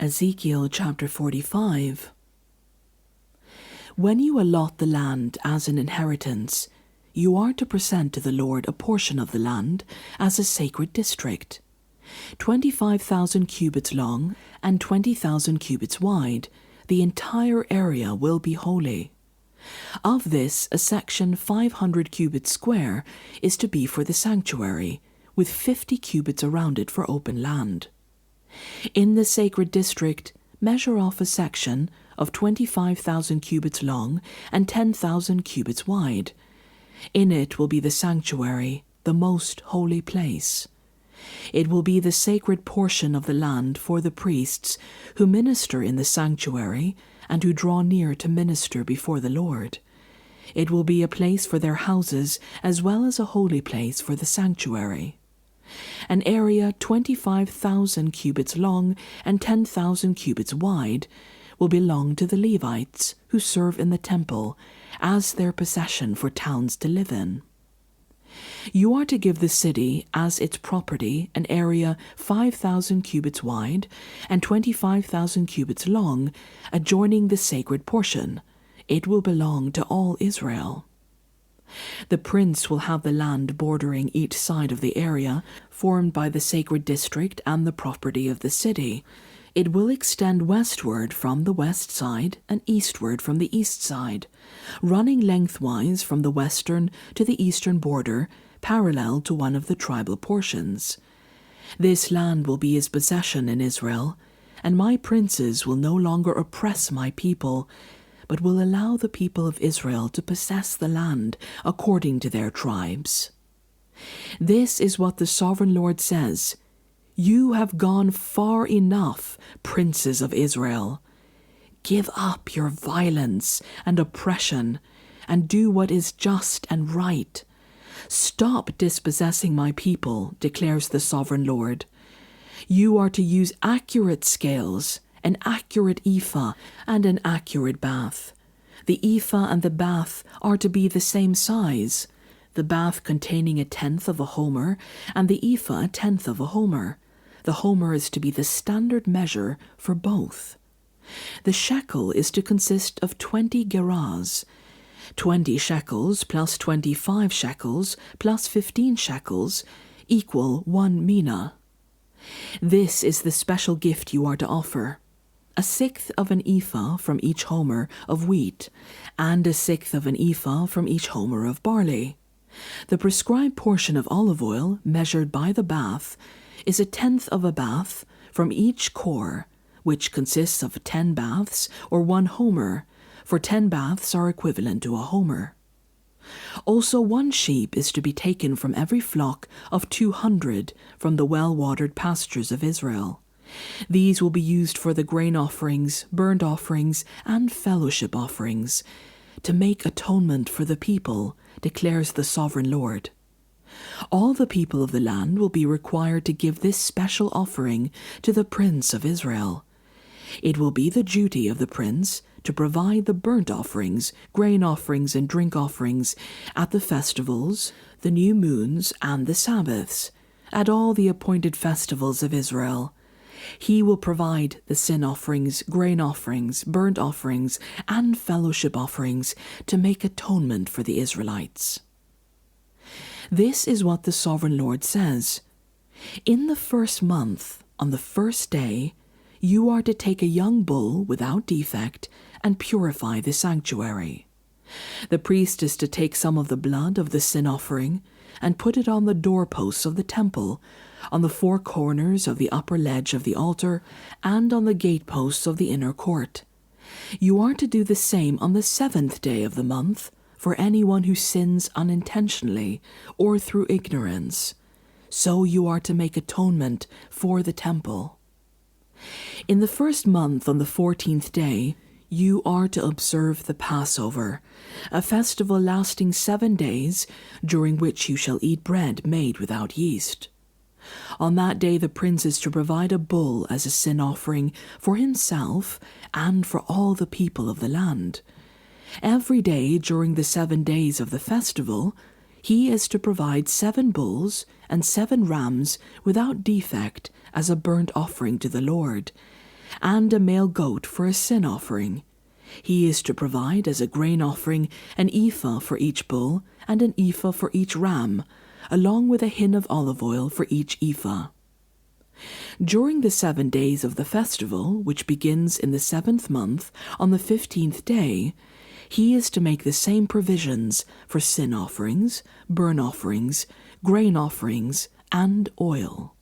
Ezekiel chapter 45. When you allot the land as an inheritance, you are to present to the Lord a portion of the land as a sacred district, 25,000 cubits long and 20,000 cubits wide. The entire area will be holy. Of this, a section 500 cubits square is to be for the sanctuary, with 50 cubits around it for open land. In the sacred district, measure off a section of 25,000 cubits long and 10,000 cubits wide. In it will be the sanctuary, the most holy place. It will be the sacred portion of the land for the priests who minister in the sanctuary and who draw near to minister before the Lord. It will be a place for their houses as well as a holy place for the sanctuary. An area 25,000 cubits long and 10,000 cubits wide will belong to the Levites who serve in the temple as their possession for towns to live in. You are to give the city as its property an area 5,000 cubits wide and 25,000 cubits long, adjoining the sacred portion. It will belong to all Israel. The prince will have the land bordering each side of the area formed by the sacred district and the property of the city. It will extend westward from the west side and eastward from the east side, running lengthwise from the western to the eastern border, parallel to one of the tribal portions. This land will be his possession in Israel, and my princes will no longer oppress my people, but will allow the people of Israel to possess the land according to their tribes. This is what the sovereign Lord says: You have gone far enough, princes of Israel. Give up your violence and oppression, and do what is just and right. Stop dispossessing my people, declares the sovereign Lord. You are to use accurate scales, an accurate ephah and an accurate bath. The ephah and the bath are to be the same size, the bath containing 1/10 of a homer and the ephah 1/10 of a homer. The homer is to be the standard measure for both. The shekel is to consist of 20 gerahs. 20 shekels plus 25 shekels plus 15 shekels equal 1 mina. This is the special gift you are to offer: 1/6 of an ephah from each homer of wheat, and 1/6 of an ephah from each homer of barley. The prescribed portion of olive oil, measured by the bath, is 1/10 of a bath from each core, which consists of 10 baths or 1 homer, for 10 baths are equivalent to a homer. Also 1 sheep is to be taken from every flock of 200 from the well-watered pastures of Israel. These will be used for the grain offerings, burnt offerings, and fellowship offerings, to make atonement for the people, declares the sovereign Lord. All the people of the land will be required to give this special offering to the prince of Israel. It will be the duty of the prince to provide the burnt offerings, grain offerings, and drink offerings at the festivals, the new moons, and the Sabbaths, at all the appointed festivals of Israel. He will provide the sin offerings, grain offerings, burnt offerings, and fellowship offerings to make atonement for the Israelites. This is what the sovereign Lord says: In the first month, on the first day, you are to take a young bull without defect and purify the sanctuary. The priest is to take some of the blood of the sin offering and put it on the doorposts of the temple, on the 4 corners of the upper ledge of the altar, and on the gateposts of the inner court. You are to do the same on the 7th day of the month for anyone who sins unintentionally or through ignorance. So you are to make atonement for the temple. In the first month, on the 14th day, you are to observe the Passover, a festival lasting 7 days, during which you shall eat bread made without yeast. On that day the prince is to provide a bull as a sin offering for himself and for all the people of the land. Every day during the 7 days of the festival, he is to provide 7 bulls and 7 rams without defect as a burnt offering to the Lord, and a male goat for a sin offering. He is to provide as a grain offering an ephah for each bull and an ephah for each ram, along with a hin of olive oil for each ephah. During the 7 days of the festival, which begins in the 7th month on the 15th day, he is to make the same provisions for sin offerings, burnt offerings, grain offerings, and oil.